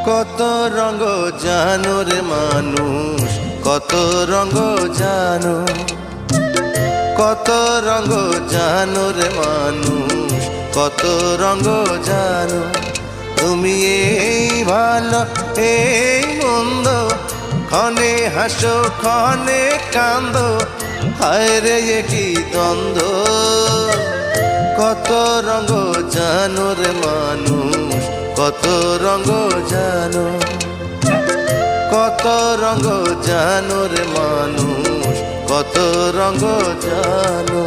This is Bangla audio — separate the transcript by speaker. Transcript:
Speaker 1: কত রঙ জানো রে মানুষ, কত রঙ জানো, কত রঙ জানো রে মানুষ, কত রঙ জানো। তুমি এই ভালো এই মন্দ, ক্ষণে হাসো ক্ষণে কান্দো, হায় রে এ কি দ্বন্দ্ব। কত রঙ জানো রে মানুষ, কত রঙ জানো, কত রঙ জানো রে মানুষ, কত রঙ জানো।